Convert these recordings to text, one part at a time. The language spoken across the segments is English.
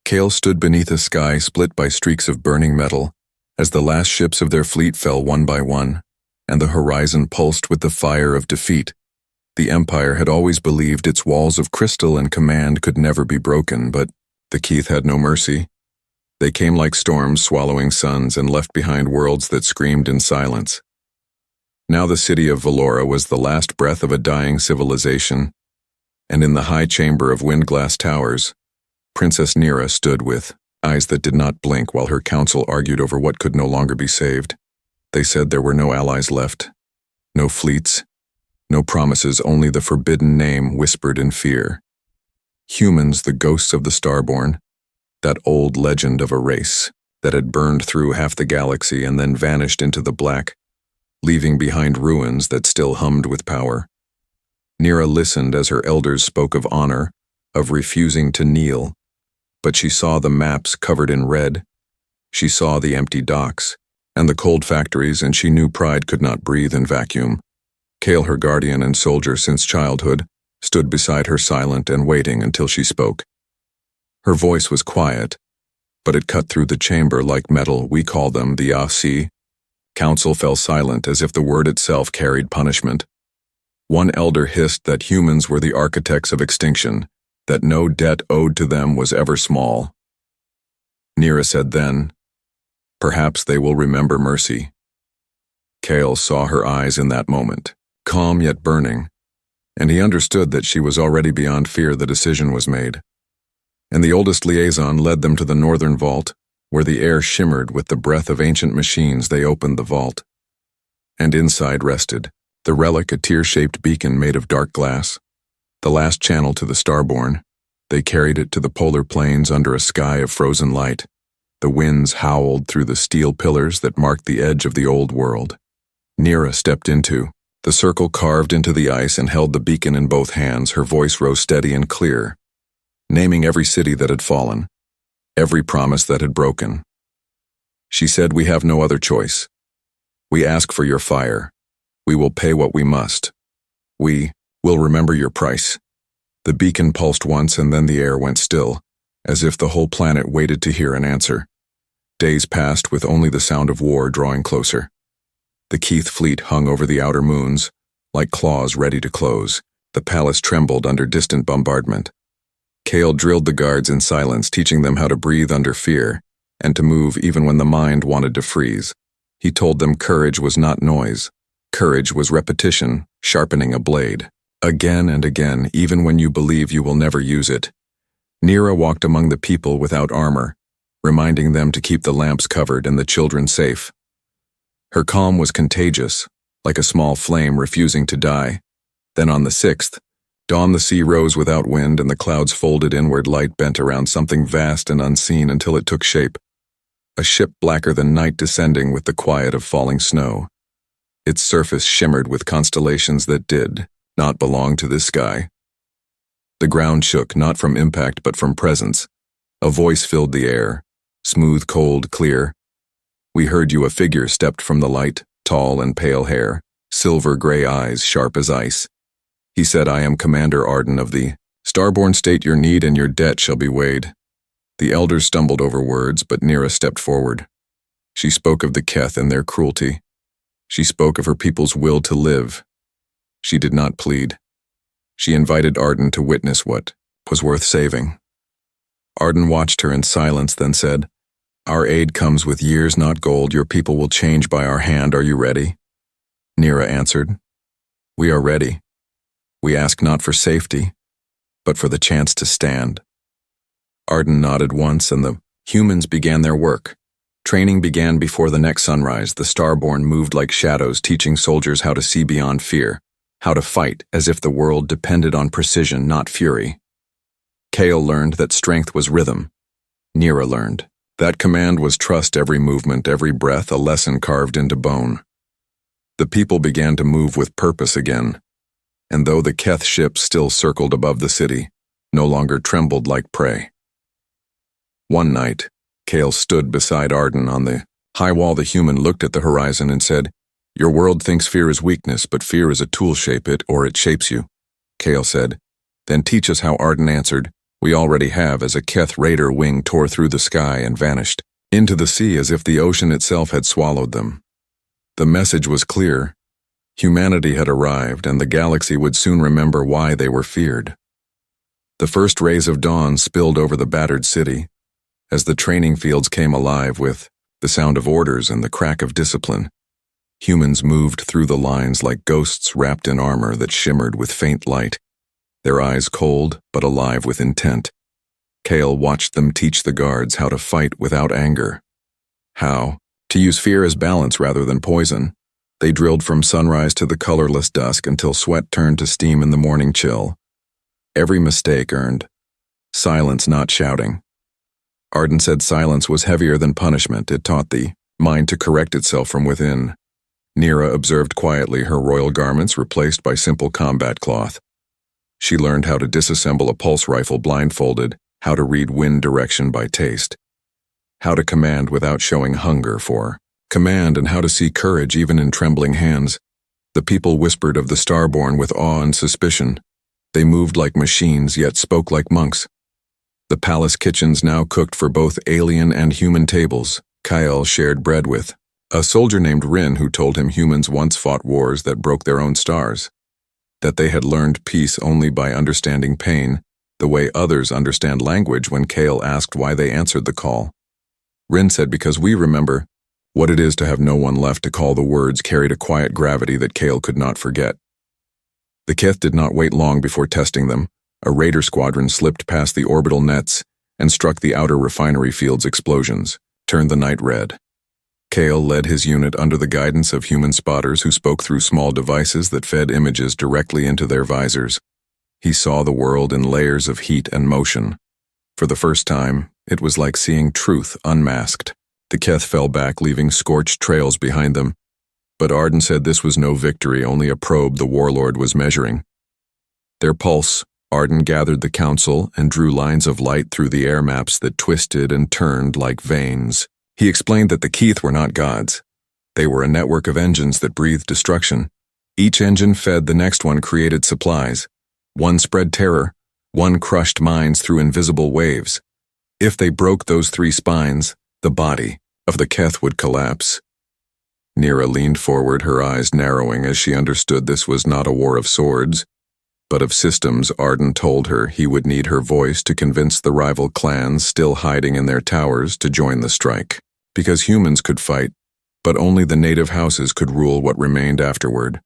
Kale stood beneath a sky split by streaks of burning metal, as the last ships of their fleet fell one by one, and the horizon pulsed with the fire of defeat. The Empire had always believed its walls of crystal and command could never be broken, but the Keith had no mercy. They came like storms swallowing suns and left behind worlds that screamed in silence. Now the city of Valora was the last breath of a dying civilization, and in the high chamber of wind-glass towers, Princess Nira stood with eyes that did not blink while her council argued over what could no longer be saved. They said there were no allies left, no fleets, no promises, only the forbidden name whispered in fear. Humans, the ghosts of the Starborn, that old legend of a race that had burned through half the galaxy and then vanished into the black, leaving behind ruins that still hummed with power. Nira listened as her elders spoke of honor, of refusing to kneel, but she saw the maps covered in red. She saw the empty docks and the cold factories, and she knew pride could not breathe in vacuum. Kale, her guardian and soldier since childhood, stood beside her silent and waiting until she spoke. Her voice was quiet, but it cut through the chamber like metal. We call them the Asi. Council fell silent as if the word itself carried punishment. One elder hissed that humans were the architects of extinction, that no debt owed to them was ever small. Nira said then, "Perhaps they will remember mercy." Kale saw her eyes in that moment, calm yet burning, and he understood that she was already beyond fear. The decision was made. And the oldest liaison led them to the northern vault, where the air shimmered with the breath of ancient machines. They opened the vault, and inside rested the relic, a tear-shaped beacon made of dark glass, the last channel to the Starborn. They carried it to the polar plains under a sky of frozen light. The winds howled through the steel pillars that marked the edge of the old world. Nira stepped into the circle carved into the ice and held the beacon in both hands. Her voice rose steady and clear, naming every city that had fallen, every promise that had broken. She said, "We have no other choice. We ask for your fire. We will pay what we must. We will remember your price." The beacon pulsed once, and then the air went still, as if the whole planet waited to hear an answer. Days passed with only the sound of war drawing closer. The Keith fleet hung over the outer moons, like claws ready to close. The palace trembled under distant bombardment. Kale drilled the guards in silence, teaching them how to breathe under fear, and to move even when the mind wanted to freeze. He told them courage was not noise. Courage was repetition, sharpening a blade. Again and again, even when you believe you will never use it. Nira walked among the people without armor, reminding them to keep the lamps covered and the children safe. Her calm was contagious, like a small flame refusing to die. Then on the 6th, dawn, the sea rose without wind and the clouds folded inward. Light bent around something vast and unseen until it took shape. A ship blacker than night descending with the quiet of falling snow. Its surface shimmered with constellations that did not belong to this sky. The ground shook, not from impact but from presence. A voice filled the air, smooth, cold, clear. "We heard you." A figure stepped from the light, tall and pale hair, silver-gray eyes sharp as ice. He said, "I am Commander Arden of the Starborn. State your need and your debt shall be weighed." The elders stumbled over words, but Nira stepped forward. She spoke of the Keth and their cruelty. She spoke of her people's will to live. She did not plead. She invited Arden to witness what was worth saving. Arden watched her in silence, then said, "Our aid comes with years, not gold. Your people will change by our hand. Are you ready?" Nira answered, "We are ready. We ask not for safety, but for the chance to stand." Arden nodded once, and the humans began their work. Training began before the next sunrise. The Starborn moved like shadows, teaching soldiers how to see beyond fear, how to fight as if the world depended on precision, not fury. Kale learned that strength was rhythm. Nira learned that command was trust. Every movement, every breath, a lesson carved into bone. The people began to move with purpose again, and though the Keth ships still circled above the city, no longer trembled like prey. One night, Kale stood beside Arden on the high wall. The human looked at the horizon and said, "Your world thinks fear is weakness, but fear is a tool. Shape it, or it shapes you." Kale said, "Then teach us how." Arden answered, We already have, as a Keth raider wing tore through the sky and vanished into the sea as if the ocean itself had swallowed them. The message was clear. Humanity had arrived, and the galaxy would soon remember why they were feared. The first rays of dawn spilled over the battered city, as the training fields came alive with the sound of orders and the crack of discipline. Humans moved through the lines like ghosts wrapped in armor that shimmered with faint light, their eyes cold but alive with intent. Kale watched them teach the guards how to fight without anger. How to use fear as balance rather than poison. They drilled from sunrise to the colorless dusk until sweat turned to steam in the morning chill. Every mistake earned silence, not shouting. Arden said silence was heavier than punishment. It taught the mind to correct itself from within. Nira observed quietly, her royal garments replaced by simple combat cloth. She learned how to disassemble a pulse rifle blindfolded, how to read wind direction by taste, how to command without showing hunger for command, and how to see courage even in trembling hands. The people whispered of the Starborn with awe and suspicion. They moved like machines, yet spoke like monks. The palace kitchens now cooked for both alien and human tables. Kyle shared bread with a soldier named Rin, who told him humans once fought wars that broke their own stars, that they had learned peace only by understanding pain, the way others understand language. When Kale asked why they answered the call, Rin said, because we remember what it is to have no one left to call. The words carried a quiet gravity that Kale could not forget. The Keth did not wait long before testing them. A raider squadron slipped past the orbital nets and struck the outer refinery fields. Explosions turned the night red. Kale led his unit under the guidance of human spotters who spoke through small devices that fed images directly into their visors. He saw the world in layers of heat and motion. For the first time, it was like seeing truth unmasked. The Keth fell back, leaving scorched trails behind them. But Arden said this was no victory, only a probe the warlord was measuring. Their pulse, Arden gathered the council and drew lines of light through the air maps that twisted and turned like veins. He explained that the Keith were not gods. They were a network of engines that breathed destruction. Each engine fed the next one, created supplies. One spread terror, one crushed minds through invisible waves. If they broke those three spines, the body of the Keth would collapse. Nira leaned forward, her eyes narrowing as she understood this was not a war of swords, but of systems. Arden told her he would need her voice to convince the rival clans still hiding in their towers to join the strike. Because humans could fight, but only the native houses could rule what remained afterward.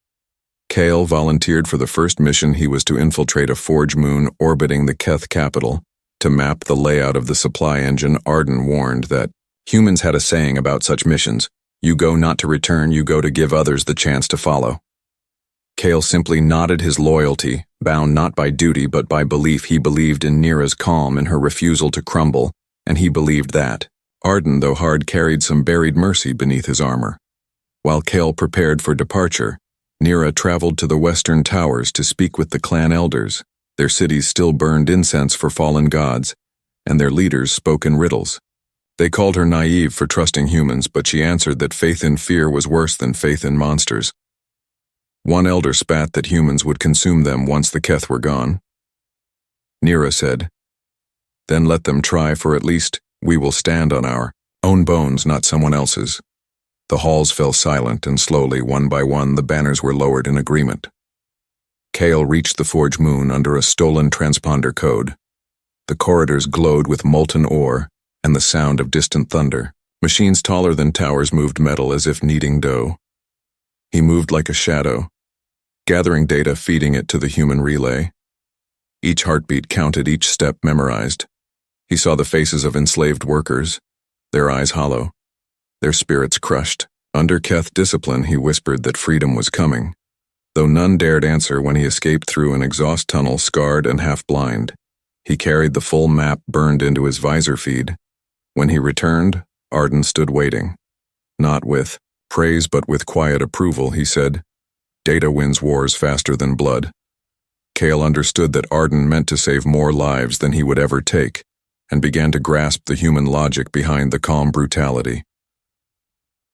Kale volunteered for the first mission. He was to infiltrate a forge moon orbiting the Keth capital, to map the layout of the supply engine. Arden warned that humans had a saying about such missions: you go not to return, you go to give others the chance to follow. Kale simply nodded his loyalty, bound not by duty but by belief. He believed in Nira's calm and her refusal to crumble, and he believed that Arden, though hard, carried some buried mercy beneath his armor. While Kale prepared for departure, Nira traveled to the western towers to speak with the clan elders. Their cities still burned incense for fallen gods, and their leaders spoke in riddles. They called her naive for trusting humans, but she answered that faith in fear was worse than faith in monsters. One elder spat that humans would consume them once the Keth were gone. Nira said, "Then let them try, for at least we will stand on our own bones, not someone else's." The halls fell silent, and slowly, one by one, the banners were lowered in agreement. Kale reached the forge moon under a stolen transponder code. The corridors glowed with molten ore and the sound of distant thunder. Machines taller than towers moved metal as if kneading dough. He moved like a shadow, gathering data, feeding it to the human relay. Each heartbeat counted, each step memorized. He saw the faces of enslaved workers, their eyes hollow, their spirits crushed. Under Keth discipline, he whispered that freedom was coming, though none dared answer. When he escaped through an exhaust tunnel, scarred and half-blind, he carried the full map burned into his visor feed. When he returned, Arden stood waiting. Not with praise but with quiet approval. He said, "Data wins wars faster than blood." Kale understood that Arden meant to save more lives than he would ever take, and began to grasp the human logic behind the calm brutality.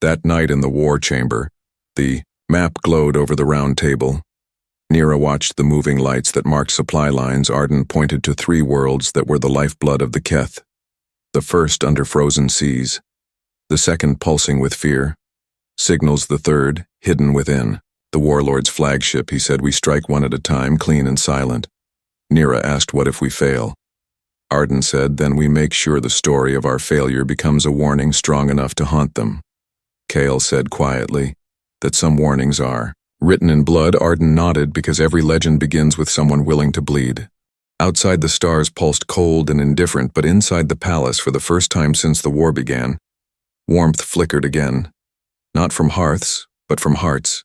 That night in the war chamber, the map glowed over the round table. Nira watched the moving lights that marked supply lines. Arden pointed to 3 worlds that were the lifeblood of the Keth. The first under frozen seas, the second pulsing with fear, signals the third, hidden within. The warlord's flagship, he said. We strike one at a time, clean and silent. Nira asked, what if we fail? Arden said, then we make sure the story of our failure becomes a warning strong enough to haunt them. Kale said quietly, that some warnings are written in blood. Arden nodded, because every legend begins with someone willing to bleed. Outside, the stars pulsed cold and indifferent, but inside the palace, for the first time since the war began, warmth flickered again. Not from hearths, but from hearts.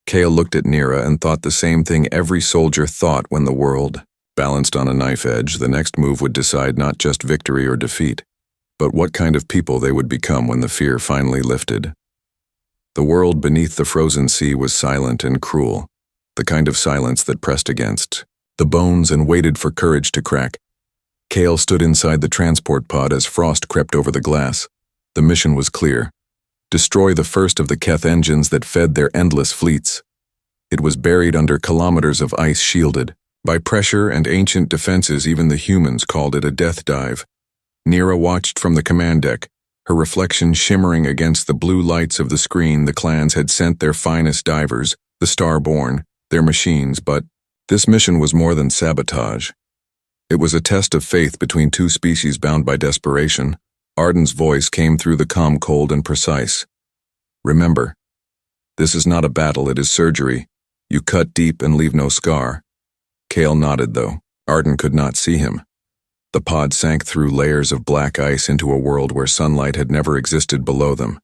Kale looked at Nira and thought the same thing every soldier thought when the world balanced on a knife edge. The next move would decide not just victory or defeat, but what kind of people they would become when the fear finally lifted. The world beneath the frozen sea was silent and cruel, the kind of silence that pressed against the bones and waited for courage to crack. Kale stood inside the transport pod as frost crept over the glass. The mission was clear. Destroy the first of the Keth engines that fed their endless fleets. It was buried under kilometers of ice, shielded by pressure and ancient defenses. Even the humans called it a death dive. Nira watched from the command deck, her reflection shimmering against the blue lights of the screen. The clans had sent their finest divers, the Starborn, their machines, but this mission was more than sabotage. It was a test of faith between 2 species bound by desperation. Arden's voice came through the comm, cold and precise. Remember, this is not a battle, it is surgery. You cut deep and leave no scar. Kale nodded, though. Arden could not see him. The pod sank through layers of black ice into a world where sunlight had never existed below them.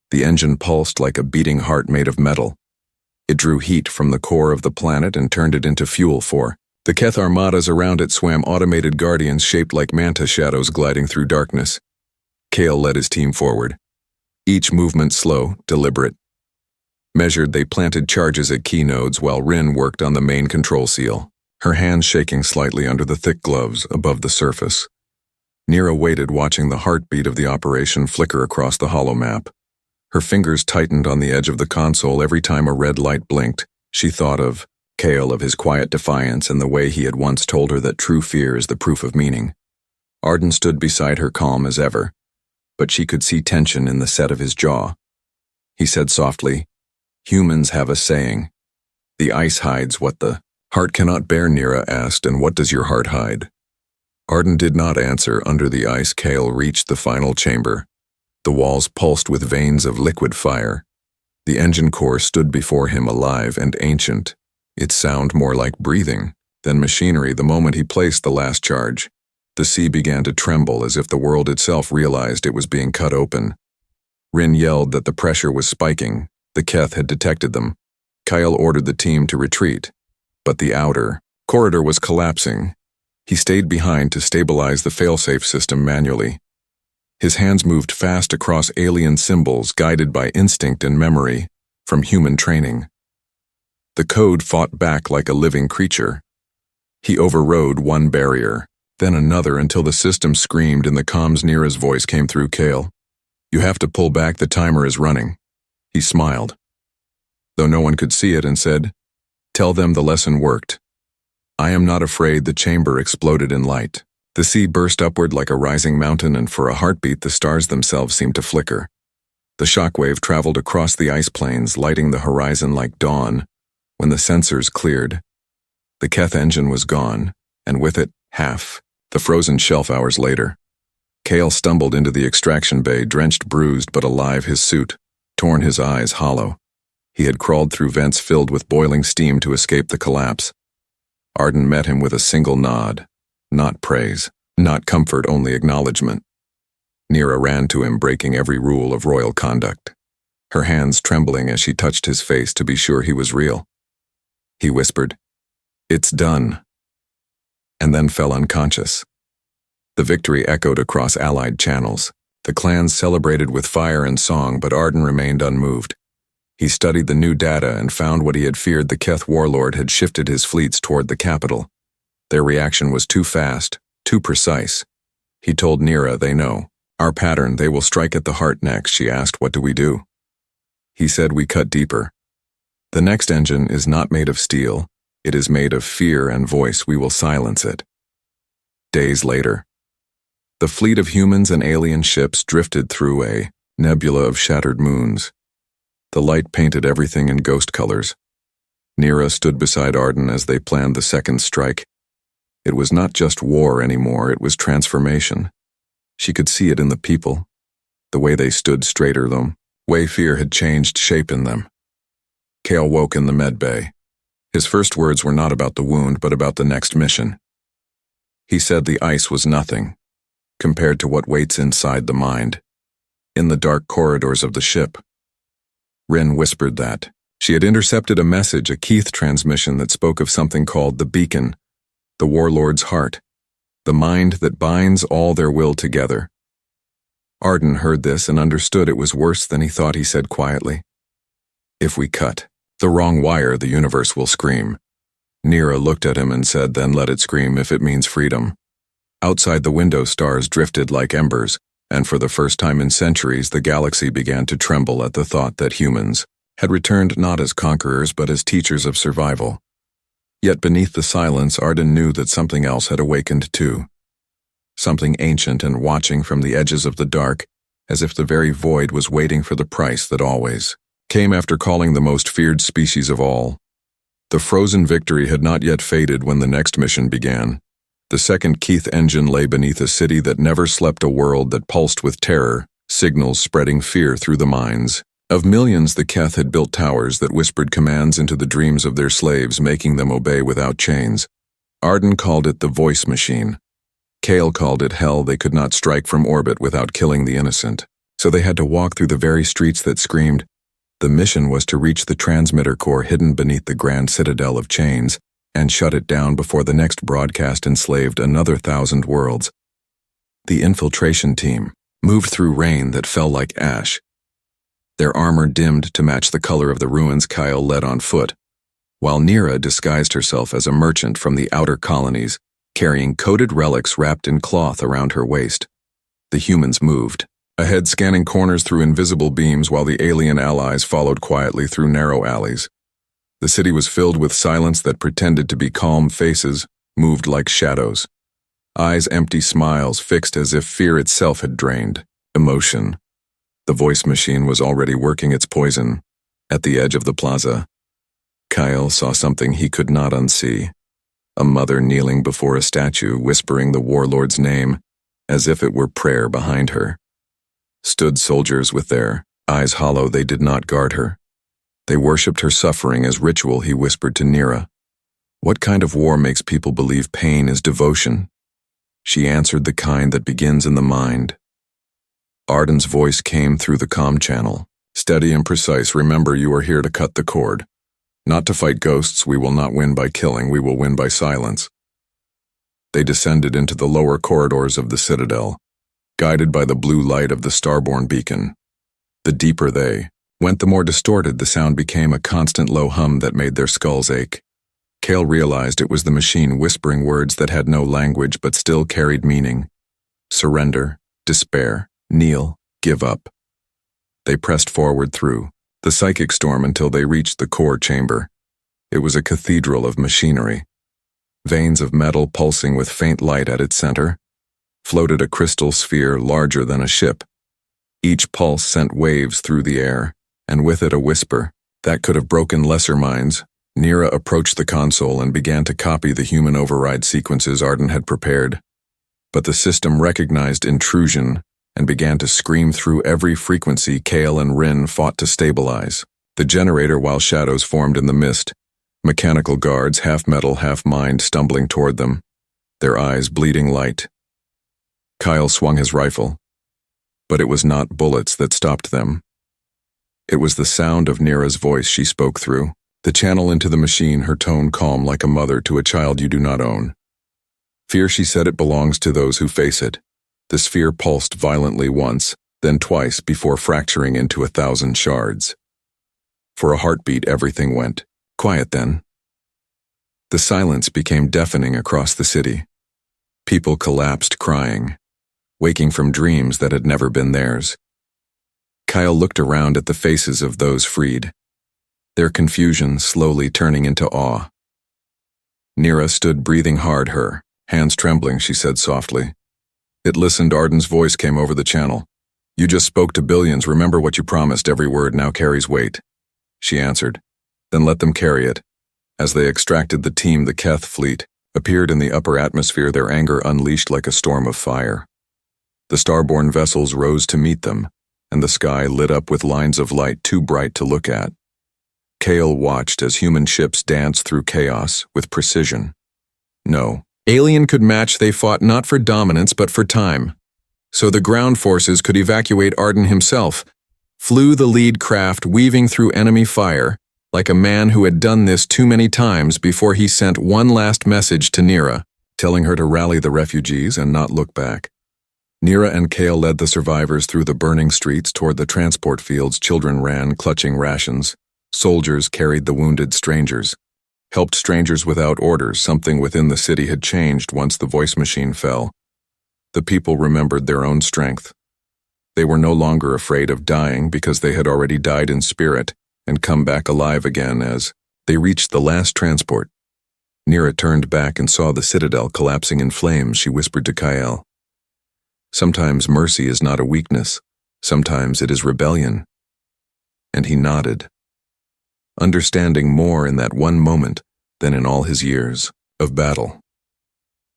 The engine pulsed like a beating heart made of metal. It drew heat from the core of the planet and turned it into fuel for the Keth armadas around it. Swam automated guardians shaped like manta shadows gliding through darkness. Kale led his team forward. Each movement slow, deliberate. Measured, they planted charges at key nodes while Rin worked on the main control seal, her hands shaking slightly under the thick gloves above the surface. Nira waited, watching the heartbeat of the operation flicker across the holomap. Her fingers tightened on the edge of the console every time a red light blinked. She thought of Kale, of his quiet defiance and the way he had once told her that true fear is the proof of meaning. Arden stood beside her, calm as ever, but she could see tension in the set of his jaw. He said softly, humans have a saying, the ice hides what the heart cannot bear. Nira asked, and what does your heart hide? Arden did not answer. Under the ice, Kale reached the final chamber. The walls pulsed with veins of liquid fire. The engine core stood before him, alive and ancient, its sound more like breathing than machinery. The moment he placed the last charge, the sea began to tremble as if the world itself realized it was being cut open. Rin yelled that the pressure was spiking. The Keth had detected them. Kyle ordered the team to retreat, but the outer corridor was collapsing. He stayed behind to stabilize the failsafe system manually. His hands moved fast across alien symbols, guided by instinct and memory from human training. The code fought back like a living creature. He overrode one barrier, then another, until the system screamed. In the comms, Nira's voice came through. Kale, you have to pull back, the timer is running. He smiled, though no one could see it, and said, tell them the lesson worked. I am not afraid. The chamber exploded in light. The sea burst upward like a rising mountain, and for a heartbeat the stars themselves seemed to flicker. The shockwave traveled across the ice plains, lighting the horizon like dawn. When the sensors cleared, the Keth engine was gone, and with it, half the frozen shelf. Hours later, Kale stumbled into the extraction bay, drenched, bruised, but alive, his suit torn, his eyes hollow. He had crawled through vents filled with boiling steam to escape the collapse. Arden met him with a single nod. Not praise, not comfort, only acknowledgement. Nira ran to him, breaking every rule of royal conduct, her hands trembling as she touched his face to be sure he was real. He whispered, it's done, and then fell unconscious. The victory echoed across allied channels. The clans celebrated with fire and song, but Arden remained unmoved. He studied the new data and found what he had feared. The Keth warlord had shifted his fleets toward the capital. Their reaction was too fast, too precise. He told Nira, they know our pattern, they will strike at the heart next. She asked, what do we do? He said, we cut deeper. The next engine is not made of steel. It is made of fear and voice. We will silence it. Days later, the fleet of humans and alien ships drifted through a nebula of shattered moons. The light painted everything in ghost colors. Nira stood beside Arden as they planned the second strike. It was not just war anymore, it was transformation. She could see it in the people, the way they stood straighter, the way fear had changed shape in them. Kale woke in the med bay. His first words were not about the wound, but about the next mission. He said the ice was nothing, compared to what waits inside the mind, in the dark corridors of the ship. Rin whispered that she had intercepted a message, a Keith transmission that spoke of something called the beacon, the warlord's heart, the mind that binds all their will together. Arden heard this and understood it was worse than he thought. He said quietly, "If we cut the wrong wire, the universe will scream." Nira looked at him and said, "Then let it scream if it means freedom." Outside the window, stars drifted like embers, and for the first time in centuries, the galaxy began to tremble at the thought that humans had returned not as conquerors but as teachers of survival. Yet beneath the silence, Arden knew that something else had awakened too. Something ancient and watching from the edges of the dark, as if the very void was waiting for the price that always came after calling the most feared species of all. The frozen victory had not yet faded when the next mission began. The second Keith engine lay beneath a city that never slept, a world that pulsed with terror, signals spreading fear through the minds of millions. The Keth had built towers that whispered commands into the dreams of their slaves, making them obey without chains. Arden called it the voice machine. Kale called it hell. They could not strike from orbit without killing the innocent, so they had to walk through the very streets that screamed. The mission was to reach the transmitter core hidden beneath the grand citadel of chains and shut it down before the next broadcast enslaved another 1,000 worlds. The infiltration team moved through rain that fell like ash. Their armor dimmed to match the color of the ruins. Kyle led on foot, while Nira disguised herself as a merchant from the outer colonies, carrying coded relics wrapped in cloth around her waist. The humans moved ahead, scanning corners through invisible beams, while the alien allies followed quietly through narrow alleys. The city was filled with silence that pretended to be calm. Faces moved like shadows. Eyes empty, smiles fixed as if fear itself had drained emotion. The voice machine was already working its poison. At the edge of the plaza, Kyle saw something he could not unsee. A mother kneeling before a statue, whispering the warlord's name, as if it were prayer behind her. Stood soldiers with their eyes hollow. They did not guard her. They worshipped her suffering as ritual. He whispered to Nira, "What kind of war makes people believe pain is devotion?" She answered, "The kind that begins in the mind." Arden's voice came through the comm channel, steady and precise. "Remember, you are here to cut the cord. Not to fight ghosts. We will not win by killing. We will win by silence." They descended into the lower corridors of the citadel, guided by the blue light of the Starborn beacon. The deeper they went, the more distorted the sound became, a constant low hum that made their skulls ache. Kale realized it was the machine whispering words that had no language but still carried meaning. Surrender, despair, kneel, give up. They pressed forward through the psychic storm until they reached the core chamber. It was a cathedral of machinery. Veins of metal pulsing with faint light at its center floated a crystal sphere larger than a ship. Each pulse sent waves through the air, and with it a whisper that could have broken lesser minds. Nira approached the console and began to copy the human override sequences Arden had prepared. But the system recognized intrusion and began to scream through every frequency. Kale and Rin fought to stabilize the generator while shadows formed in the mist. Mechanical guards, half metal, half mind, stumbling toward them, their eyes bleeding light. Kyle swung his rifle, but it was not bullets that stopped them. It was the sound of Nira's voice she spoke through, the channel into the machine, her tone calm like a mother to a child you do not own. "Fear," she said, "it belongs to those who face it." The sphere pulsed violently once, then twice, before fracturing into 1,000 shards. For a heartbeat, everything went quiet. Then the silence became deafening across the city. People collapsed, crying, waking from dreams that had never been theirs. Kyle looked around at the faces of those freed. their confusion slowly turning into awe. Nira stood breathing hard, her hands trembling. She said softly. It listened. Arden's voice came over the channel. You just spoke to billions. Remember what you promised. Every word now carries weight. She answered. Then let them carry it. As they extracted the team, the Keth fleet appeared in the upper atmosphere, their anger unleashed like a storm of fire. The starborn vessels rose to meet them, and the sky lit up with lines of light too bright to look at. Kale watched as human ships danced through chaos with precision. No alien could match. They fought not for dominance but for time. So the ground forces could evacuate. Arden himself flew the lead craft, weaving through enemy fire, like a man who had done this too many times before. He sent one last message to Nira, telling her to rally the refugees and not look back. Nira and Kale led the survivors through the burning streets toward the transport fields. Children ran, clutching rations. Soldiers carried the wounded strangers, helped strangers without orders. Something within the city had changed once the voice machine fell. The people remembered their own strength. They were no longer afraid of dying because they had already died in spirit and come back alive again. As they reached the last transport, Nira turned back and saw the citadel collapsing in flames. She whispered to Kyle, "Sometimes mercy is not a weakness. Sometimes it is rebellion." And he nodded, understanding more in that one moment than in all his years of battle.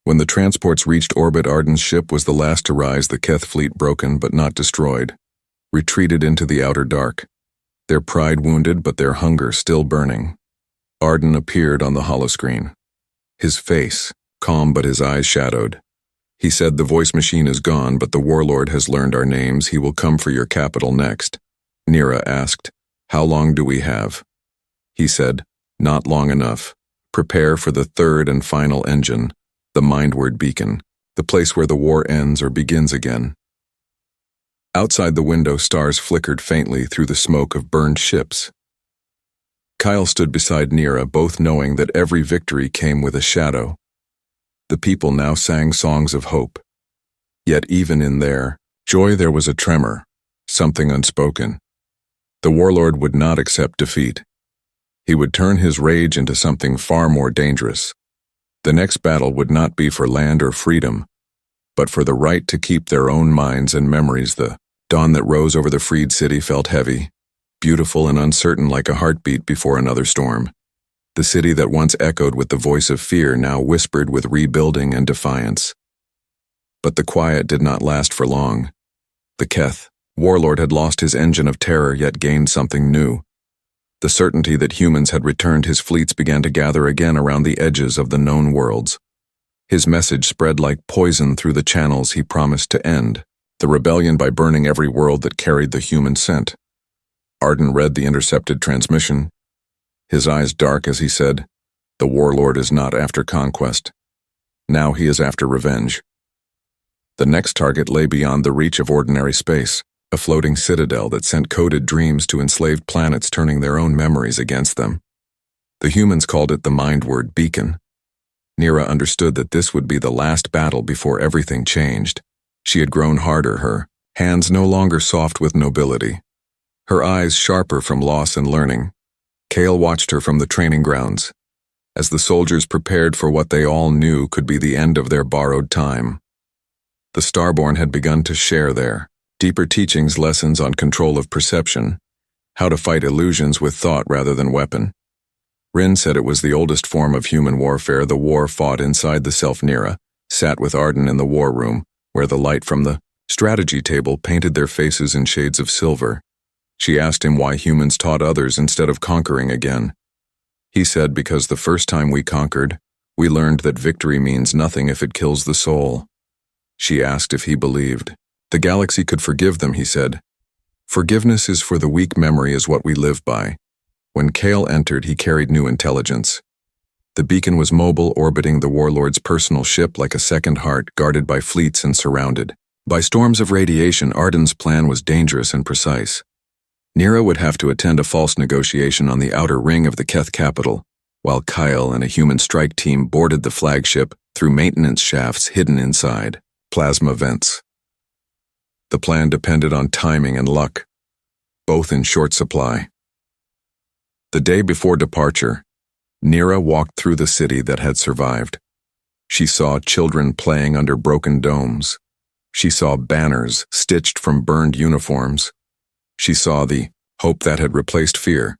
When the transports reached orbit, Arden's ship was the last to rise. The Keth fleet, broken but not destroyed, retreated into the outer dark, their pride wounded but their hunger still burning. Arden appeared on the holoscreen, his face calm but his eyes shadowed. He said, "The voice machine is gone, but the warlord has learned our names. He will come for your capital next." Nira asked, "How long do we have?" He said, "Not long enough. Prepare for the third and final engine, the mindward beacon, the place where the war ends or begins again." Outside the window, stars flickered faintly through the smoke of burned ships. Kyle stood beside Nira, both knowing that every victory came with a shadow. The people now sang songs of hope. Yet even in their joy there was a tremor, something unspoken. The warlord would not accept defeat. He would turn his rage into something far more dangerous. The next battle would not be for land or freedom, but for the right to keep their own minds and memories. The dawn that rose over the freed city felt heavy, beautiful and uncertain, like a heartbeat before another storm. The city that once echoed with the voice of fear now whispered with rebuilding and defiance. But the quiet did not last for long. The Keth warlord had lost his engine of terror, yet gained something new. The certainty that humans had returned. His fleets began to gather again around the edges of the known worlds. His message spread like poison through the channels. He promised to end the rebellion by burning every world that carried the human scent. Arden read the intercepted transmission, his eyes dark as he said, "The warlord is not after conquest. Now he is after revenge." The next target lay beyond the reach of ordinary space, a floating citadel that sent coded dreams to enslaved planets, turning their own memories against them. The humans called it the mindward beacon. Nira understood that this would be the last battle before everything changed. She had grown harder, her hands no longer soft with nobility, her eyes sharper from loss and learning. Kale watched her from the training grounds, as the soldiers prepared for what they all knew could be the end of their borrowed time. The Starborn had begun to share their deeper teachings, lessons on control of perception, how to fight illusions with thought rather than weapon. Rin said it was the oldest form of human warfare, the war fought inside the self. Nira sat with Arden in the war room, where the light from the strategy table painted their faces in shades of silver. She asked him why humans taught others instead of conquering again. He said, "Because the first time we conquered, we learned that victory means nothing if it kills the soul." She asked if he believed the galaxy could forgive them. He said, "Forgiveness is for the weak. Memory is what we live by." When Kale entered, he carried new intelligence. The beacon was mobile, orbiting the warlord's personal ship like a second heart, guarded by fleets and surrounded by storms of radiation. Arden's plan was dangerous and precise. Nira would have to attend a false negotiation on the outer ring of the Keth capital, while Kyle and a human strike team boarded the flagship through maintenance shafts hidden inside plasma vents. The plan depended on timing and luck, both in short supply. The day before departure, Nira walked through the city that had survived. She saw children playing under broken domes. She saw banners stitched from burned uniforms. She saw the hope that had replaced fear.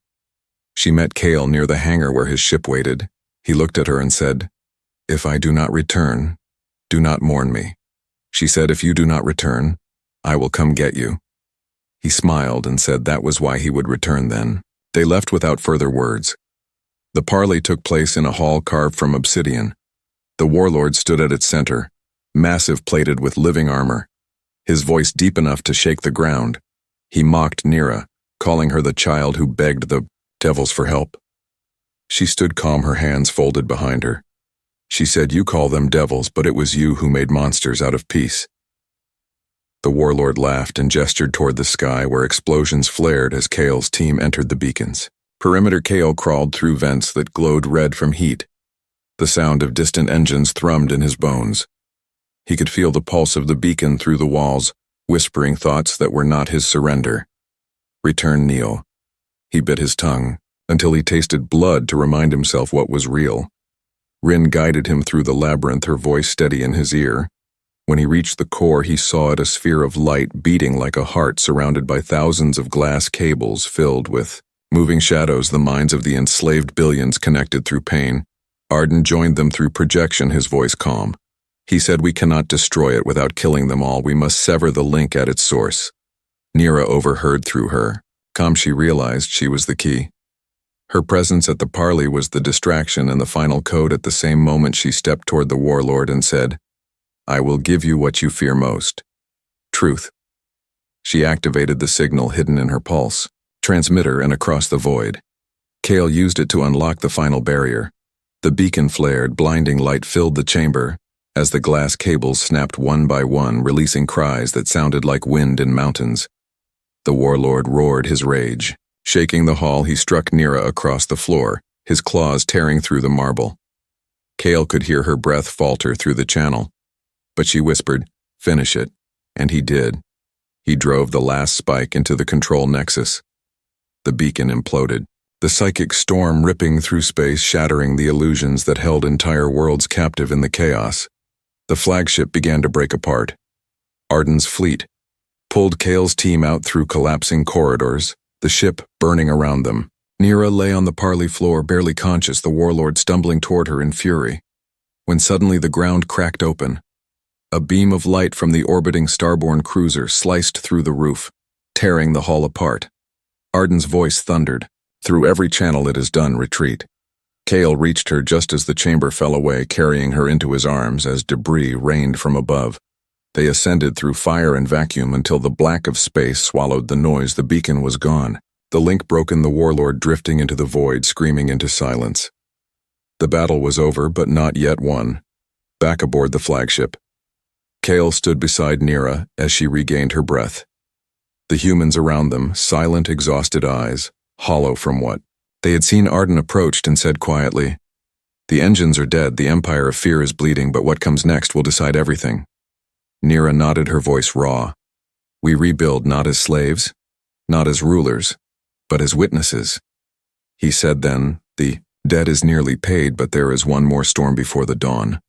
She met Kale near the hangar where his ship waited. He looked at her and said, "If I do not return, do not mourn me." She said, "If you do not return, I will come get you." He smiled and said that was why he would return then. They left without further words. The parley took place in a hall carved from obsidian. The warlord stood at its center, massive, plated with living armor, his voice deep enough to shake the ground. He mocked Nira, calling her the child who begged the devils for help. She stood calm, her hands folded behind her. She said, "You call them devils, but it was you who made monsters out of peace." The warlord laughed and gestured toward the sky where explosions flared as Kale's team entered the beacons. Perimeter Kale crawled through vents that glowed red from heat. The sound of distant engines thrummed in his bones. He could feel the pulse of the beacon through the walls, whispering thoughts that were not his surrender. "Return, Neo." He bit his tongue until he tasted blood to remind himself what was real. Rin guided him through the labyrinth, her voice steady in his ear. When he reached the core, he saw it a sphere of light beating like a heart surrounded by thousands of glass cables filled with moving shadows, the minds of the enslaved billions connected through pain. Arden joined them through projection, his voice calm. He said, "We cannot destroy it without killing them all. We must sever the link at its source." Nira overheard through her. Calm, she realized she was the key. Her presence at the parley was the distraction and the final code. At the same moment, she stepped toward the warlord and said, "I will give you what you fear most. Truth." She activated the signal hidden in her pulse, transmitter, and across the void. Kale used it to unlock the final barrier. The beacon flared, blinding light filled the chamber as the glass cables snapped one by one, releasing cries that sounded like wind in mountains. The warlord roared his rage. Shaking the hall, he struck Nira across the floor, his claws tearing through the marble. Kale could hear her breath falter through the channel, but she whispered, "Finish it," and he did. He drove the last spike into the control nexus. The beacon imploded, the psychic storm ripping through space, shattering the illusions that held entire worlds captive in the chaos. The flagship began to break apart. Arden's fleet pulled Kale's team out through collapsing corridors, the ship burning around them. Nira lay on the parley floor, barely conscious, the warlord stumbling toward her in fury. When suddenly the ground cracked open. A beam of light from the orbiting Starborn cruiser sliced through the roof, tearing the hull apart. Arden's voice thundered, "Through every channel it is done, retreat." Kale reached her just as the chamber fell away, carrying her into his arms as debris rained from above. They ascended through fire and vacuum until the black of space swallowed the noise. The beacon was gone. The link broken, the warlord drifting into the void, screaming into silence. The battle was over, but not yet won. Back aboard the flagship, Kale stood beside Nira as she regained her breath. The humans around them, silent, exhausted eyes, hollow from what they had seen. Arden approached and said quietly, "The engines are dead, the empire of fear is bleeding, but what comes next will decide everything." Nira nodded, her voice raw. "We rebuild not as slaves, not as rulers, but as witnesses." He said then, "The debt is nearly paid, but there is one more storm before the dawn."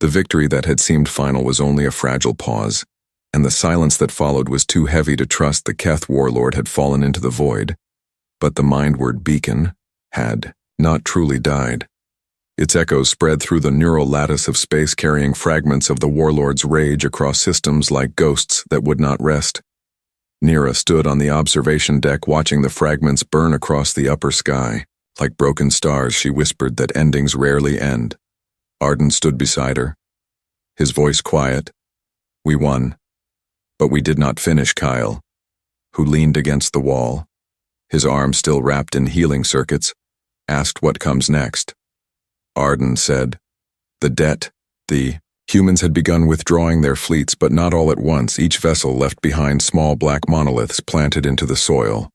The victory that had seemed final was only a fragile pause, and the silence that followed was too heavy to trust. The Keth warlord had fallen into the void, but the mindward beacon had not truly died. Its echoes spread through the neural lattice of space, carrying fragments of the warlord's rage across systems like ghosts that would not rest. Nira stood on the observation deck, watching the fragments burn across the upper sky. Like broken stars, she whispered that endings rarely end. Arden stood beside her, his voice quiet. "We won, but we did not finish." Kyle, who leaned against the wall, his arm still wrapped in healing circuits, asked what comes next. Arden said, "The debt." The humans had begun withdrawing their fleets, but not all at once. Each vessel left behind small black monoliths planted into the soil.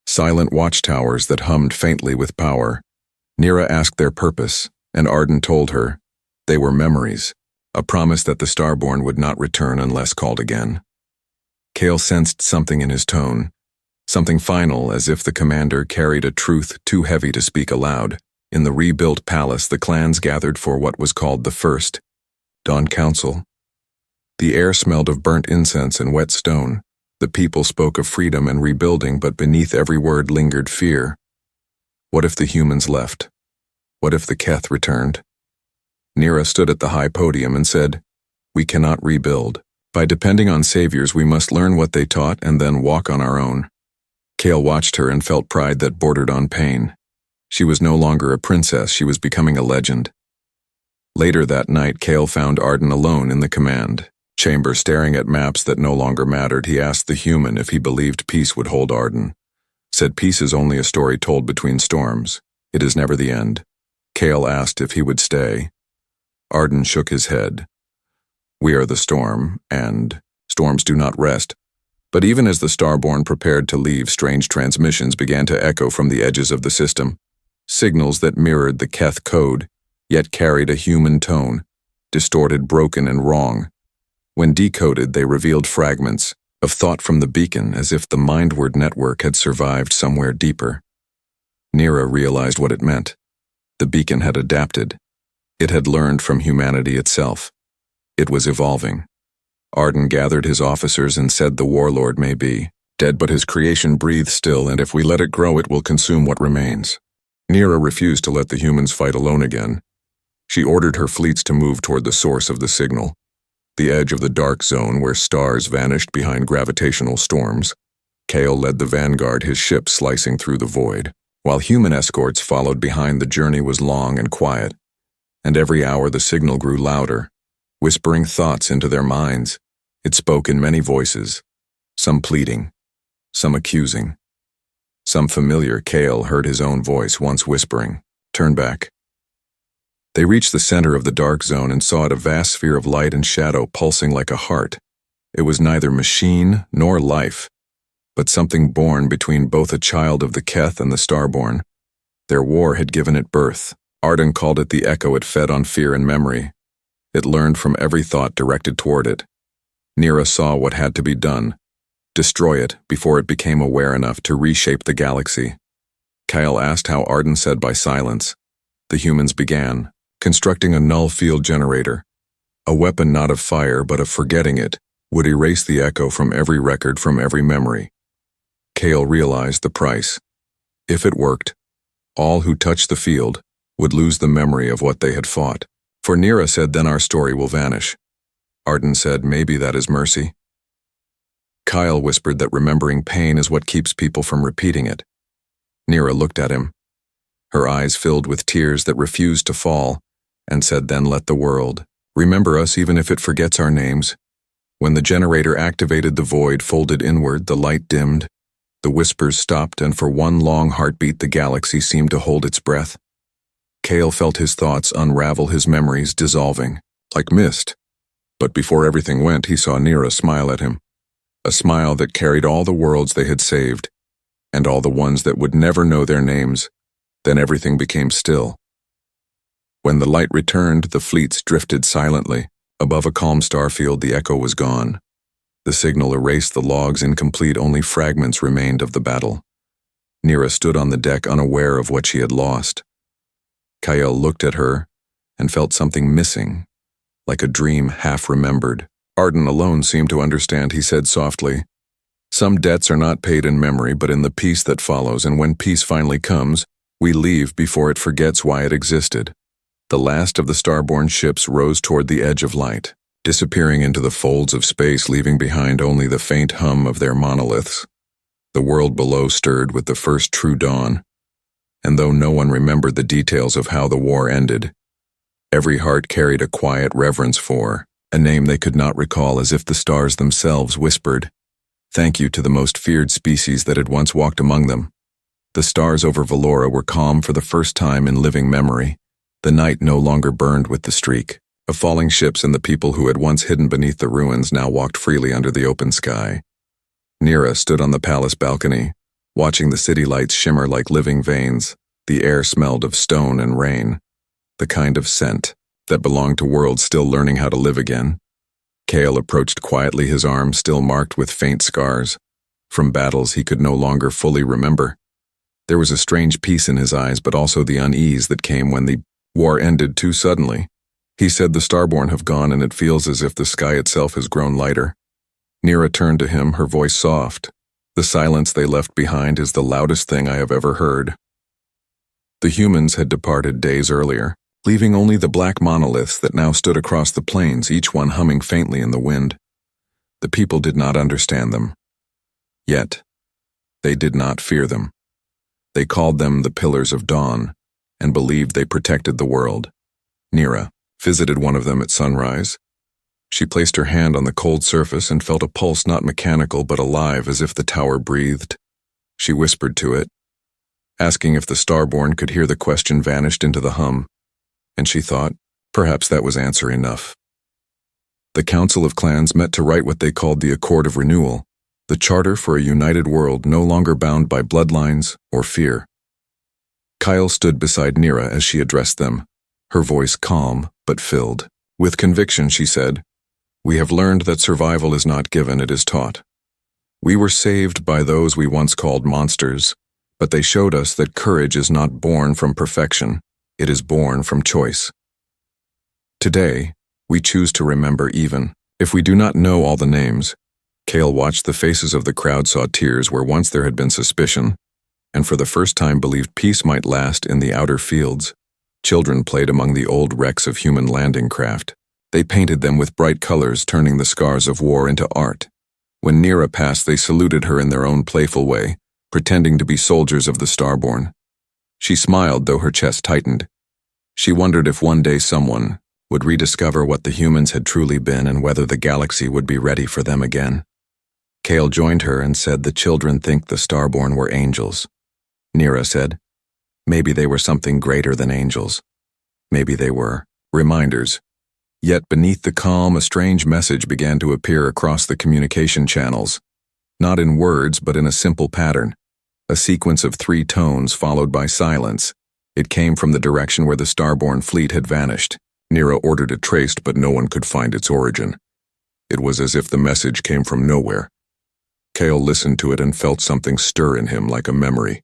Silent watchtowers that hummed faintly with power. Nira asked their purpose, and Arden told her they were memories, a promise that the Starborn would not return unless called again. Kale sensed something in his tone, Something final, as if the commander carried a truth too heavy to speak aloud. In the rebuilt palace, the clans gathered for what was called the First Dawn Council. The air smelled of burnt incense and wet stone. The people spoke of freedom and rebuilding, but beneath every word lingered fear. What if the humans left? What if the Keth returned? Nira stood at the high podium and said, "We cannot rebuild. By depending on saviors, we must learn what they taught and then walk on our own." Kale watched her and felt pride that bordered on pain. She was no longer a princess, she was becoming a legend. Later that night, Kale found Arden alone in the command chamber, staring at maps that no longer mattered. He asked the human if he believed peace would hold Arden. Said peace is only a story told between storms. It is never the end. Kale asked if he would stay. Arden shook his head. We are the storm, and storms do not rest. But even as the Starborn prepared to leave, strange transmissions began to echo from the edges of the system. Signals that mirrored the Keth code, yet carried a human tone, distorted, broken, and wrong. When decoded, they revealed fragments of thought from the beacon, as if the mindward network had survived somewhere deeper. Nira realized what it meant. The beacon had adapted. It had learned from humanity itself. It was evolving. Arden gathered his officers and said the warlord may be dead, but his creation breathes still, and if we let it grow, it will consume what remains. Nira refused to let the humans fight alone again. She ordered her fleets to move toward the source of the signal, the edge of the dark zone where stars vanished behind gravitational storms. Kale led the vanguard, his ship slicing through the void, while human escorts followed behind. The journey was long and quiet, and every hour the signal grew louder, whispering thoughts into their minds. It spoke in many voices, some pleading, some accusing, some familiar. Kale heard his own voice once whispering, "Turn back." They reached the center of the dark zone and saw it, a vast sphere of light and shadow pulsing like a heart. It was neither machine nor life, but something born between both, a child of the Keth and the Starborn. Their war had given it birth. Arden called it the echo. It fed on fear and memory. It learned from every thought directed toward it. Nira saw what had to be done. Destroy it before it became aware enough to reshape the galaxy. Kyle asked how. Arden said by silence. The humans began constructing a null field generator. A weapon not of fire but of forgetting it would erase the echo from every record, from every memory. Kale realized the price. If it worked, all who touched the field would lose the memory of what they had fought. For Nira said, then our story will vanish. Arden said, maybe that is mercy. Kyle whispered that remembering pain is what keeps people from repeating it. Nira looked at him. Her eyes filled with tears that refused to fall, and said, then let the world remember us even if it forgets our names. When the generator activated, the void folded inward, the light dimmed, the whispers stopped, and for one long heartbeat the galaxy seemed to hold its breath. Kale felt his thoughts unravel, his memories dissolving, like mist. But before everything went, he saw Nira smile at him. A smile that carried all the worlds they had saved, and all the ones that would never know their names. Then everything became still. When the light returned, the fleets drifted silently. Above a calm starfield, the echo was gone. The signal erased the logs incomplete, only fragments remained of the battle. Nira stood on the deck, unaware of what she had lost. Kyle looked at her and felt something missing, like a dream half remembered. Arden alone seemed to understand. He said softly, some debts are not paid in memory, but in the peace that follows, and when peace finally comes, we leave before it forgets why it existed. The last of the Starborn ships rose toward the edge of light, disappearing into the folds of space, leaving behind only the faint hum of their monoliths. The world below stirred with the first true dawn, and though no one remembered the details of how the war ended, every heart carried a quiet reverence for a name they could not recall, as if the stars themselves whispered, thank you to the most feared species that had once walked among them. The stars over Valora were calm for the first time in living memory. The night no longer burned with the streak of falling ships, and the people who had once hidden beneath the ruins now walked freely under the open sky. Nira stood on the palace balcony, watching the city lights shimmer like living veins. The air smelled of stone and rain, the kind of scent that belonged to worlds still learning how to live again. Kale approached quietly, his arm still marked with faint scars. from battles he could no longer fully remember. There was a strange peace in his eyes, but also the unease that came when the war ended too suddenly. He said, "The Starborn have gone, and it feels as if the sky itself has grown lighter." Nira turned to him, her voice soft. "The silence they left behind is the loudest thing I have ever heard." The humans had departed days earlier, leaving only the black monoliths that now stood across the plains, each one humming faintly in the wind. The people did not understand them. Yet, they did not fear them. They called them the Pillars of Dawn, and believed they protected the world. Nira visited one of them at sunrise. She placed her hand on the cold surface and felt a pulse not mechanical but alive, as if the tower breathed. She whispered to it, asking if the Starborn could hear. The question vanished into the hum, and she thought, perhaps that was answer enough. The Council of Clans met to write what they called the Accord of Renewal, the charter for a united world no longer bound by bloodlines or fear. Kyle stood beside Nira as she addressed them, her voice calm but filled. With conviction, she said, "We have learned that survival is not given, it is taught. We were saved by those we once called monsters, but they showed us that courage is not born from perfection, it is born from choice. Today, we choose to remember even if we do not know all the names." Kale watched the faces of the crowd, saw tears where once there had been suspicion, and for the first time believed peace might last in the outer fields. Children played among the old wrecks of human landing craft. They painted them with bright colors, turning the scars of war into art. When Nira passed, they saluted her in their own playful way, pretending to be soldiers of the Starborn. She smiled, though her chest tightened. She wondered if one day someone would rediscover what the humans had truly been and whether the galaxy would be ready for them again. Kale joined her and said, "The children think the Starborn were angels." Nira said, "Maybe they were something greater than angels. Maybe they were reminders." Yet beneath the calm, a strange message began to appear across the communication channels, not in words but in a simple pattern, a sequence of 3 tones followed by silence. It came from the direction where the Starborn fleet had vanished. Nira ordered it traced, but no one could find its origin. It was as if the message came from nowhere. Kale listened to it and felt something stir in him like a memory,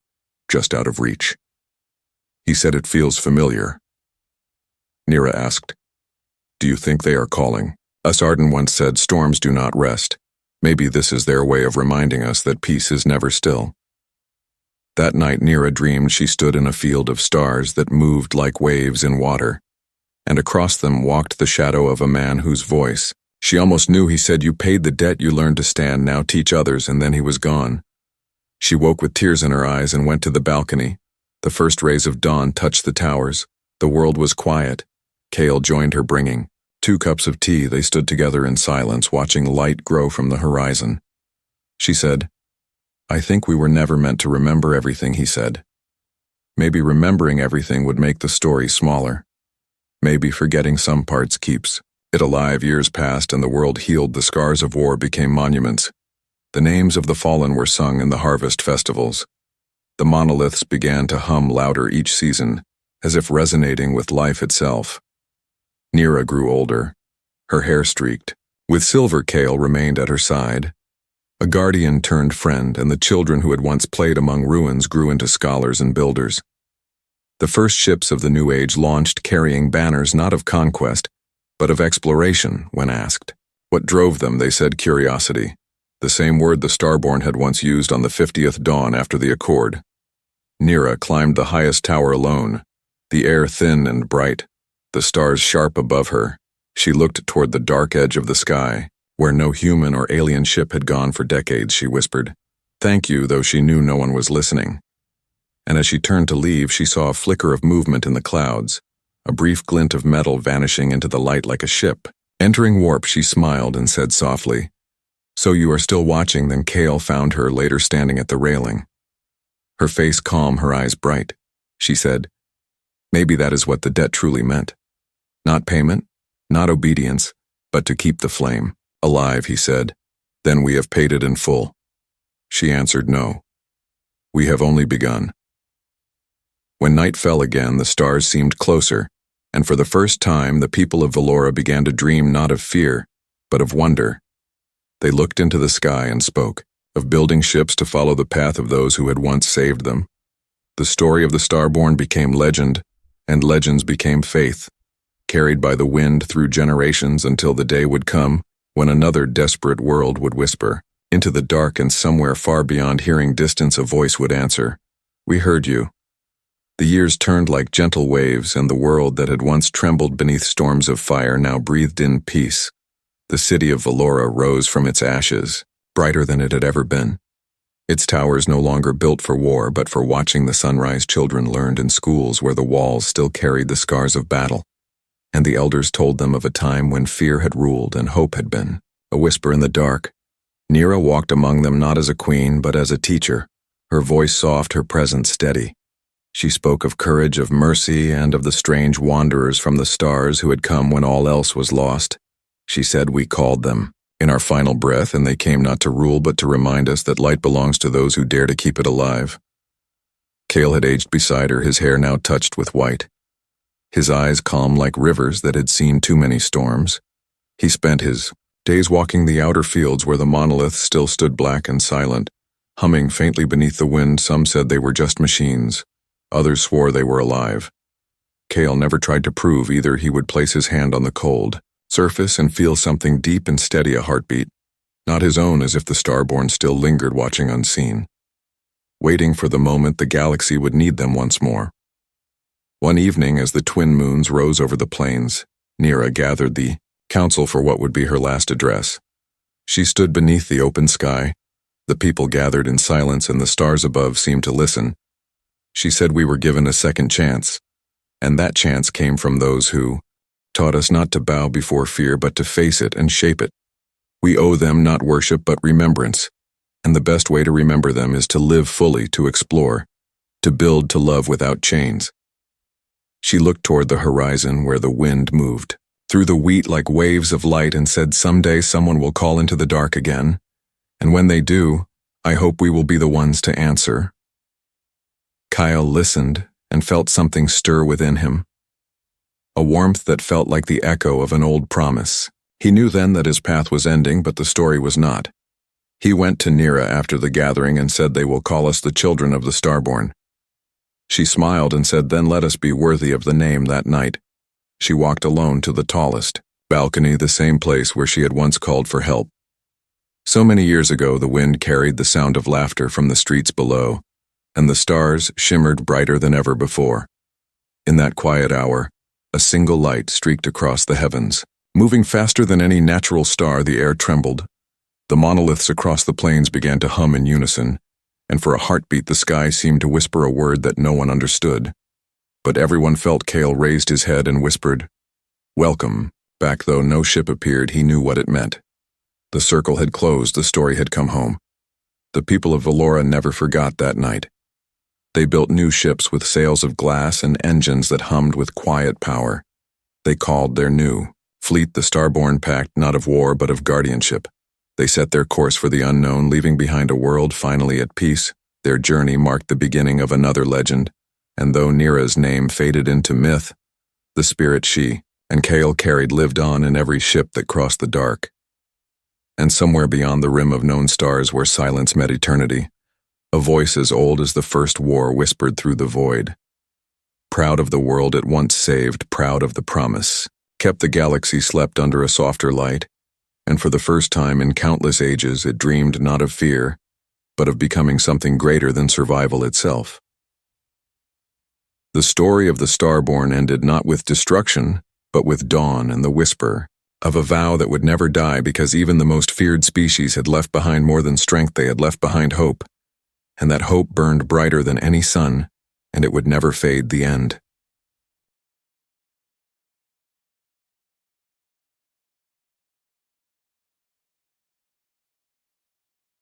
just out of reach. He said, "It feels familiar." Nira asked, "Do you think they are calling?" Asardan once said, "Storms do not rest. Maybe this is their way of reminding us that peace is never still." That night Nira dreamed she stood in a field of stars that moved like waves in water, and across them walked the shadow of a man whose voice she almost knew. He said, "You paid the debt you learned to stand, now teach others," and then he was gone. She woke with tears in her eyes and went to the balcony. The first rays of dawn touched the towers. The world was quiet. Kale joined her, bringing 2 cups of tea. They stood together in silence, watching light grow from the horizon. She said, "I think we were never meant to remember everything," he said. "Maybe remembering everything would make the story smaller. Maybe forgetting some parts keeps it alive." Years passed and the world healed. The scars of war became monuments. The names of the fallen were sung in the harvest festivals. The monoliths began to hum louder each season, as if resonating with life itself. Nira grew older, her hair streaked. With silver, Kale remained at her side. A guardian turned friend, and the children who had once played among ruins grew into scholars and builders. The first ships of the New Age launched, carrying banners not of conquest, but of exploration. When asked what drove them, they said curiosity, the same word the Starborn had once used on the 50th dawn after the Accord. Nira climbed the highest tower alone, the air thin and bright, the stars sharp above her. She looked toward the dark edge of the sky, where no human or alien ship had gone for decades. She whispered, "Thank you," though she knew no one was listening. And as she turned to leave, she saw a flicker of movement in the clouds, a brief glint of metal vanishing into the light like a ship. Entering warp, she smiled and said softly, "So you are still watching?" Then Kale found her later standing at the railing. Her face calm, her eyes bright. She said, "Maybe that is what the debt truly meant. Not payment, not obedience, but to keep the flame alive," he said. "Then we have paid it in full." She answered, "No. We have only begun." When night fell again, the stars seemed closer, and for the first time the people of Valora began to dream not of fear, but of wonder. They looked into the sky and spoke. of building ships to follow the path of those who had once saved them. The story of the Starborn became legend, and legends became faith, carried by the wind through generations until the day would come when another desperate world would whisper. Into the dark, and somewhere far beyond hearing distance a voice would answer, "We heard you." The years turned like gentle waves, and the world that had once trembled beneath storms of fire now breathed in peace. The city of Valora rose from its ashes, brighter than it had ever been. Its towers no longer built for war, but for watching the sunrise. Children learned in schools where the walls still carried the scars of battle, and the elders told them of a time when fear had ruled and hope had been a whisper in the dark. Nira walked among them not as a queen, but as a teacher, her voice soft, her presence steady. She spoke of courage, of mercy, and of the strange wanderers from the stars who had come when all else was lost. She said we called them in our final breath, and they came not to rule but to remind us that light belongs to those who dare to keep it alive. Kale had aged beside her, his hair now touched with white, his eyes calm like rivers that had seen too many storms. He spent his days walking the outer fields where the monoliths still stood black and silent, humming faintly beneath the wind. Some said they were just machines, others swore they were alive. Kale never tried to prove either. He would place his hand on the cold surface and feel something deep and steady, a heartbeat, not his own, as if the Starborn still lingered watching unseen, waiting for the moment the galaxy would need them once more. One evening, as the twin moons rose over the plains, Nira gathered the council for what would be her last address. She stood beneath the open sky. The people gathered in silence, and the stars above seemed to listen. She said we were given a second chance, and that chance came from those who taught us not to bow before fear, but to face it and shape it. We owe them not worship, but remembrance, and the best way to remember them is to live fully, to explore, to build, to love without chains. She looked toward the horizon where the wind moved through the wheat like waves of light and said, "Someday someone will call into the dark again, and when they do, I hope we will be the ones to answer." Kyle listened and felt something stir within him, a warmth that felt like the echo of an old promise. He knew then that his path was ending, but the story was not. He went to Nira after the gathering and said, "They will call us the children of the Starborn." She smiled and said, "Then let us be worthy of the name." That night, she walked alone to the tallest balcony, the same place where she had once called for help. So many years ago, the wind carried the sound of laughter from the streets below, and the stars shimmered brighter than ever before. In that quiet hour, a single light streaked across the heavens. Moving faster than any natural star, the air trembled. The monoliths across the plains began to hum in unison, and for a heartbeat the sky seemed to whisper a word that no one understood. But everyone felt. Kale raised his head and whispered, "Welcome." Back though no ship appeared, he knew what it meant. The circle had closed, the story had come home. The people of Valora never forgot that night. They built new ships with sails of glass and engines that hummed with quiet power. They called their new fleet the Starborn Pact, not of war but of guardianship. They set their course for the unknown, leaving behind a world finally at peace. Their journey marked the beginning of another legend, and though Nira's name faded into myth, the spirit she and Kale carried lived on in every ship that crossed the dark. And somewhere beyond the rim of known stars where silence met eternity, a voice as old as the first war whispered through the void. Proud of the world it once saved, proud of the promise, kept the galaxy slept under a softer light, and for the first time in countless ages it dreamed not of fear, but of becoming something greater than survival itself. The story of the Starborn ended not with destruction, but with dawn and the whisper of a vow that would never die, because even the most feared species had left behind more than strength. They had left behind hope, and that hope burned brighter than any sun, and it would never fade. The end.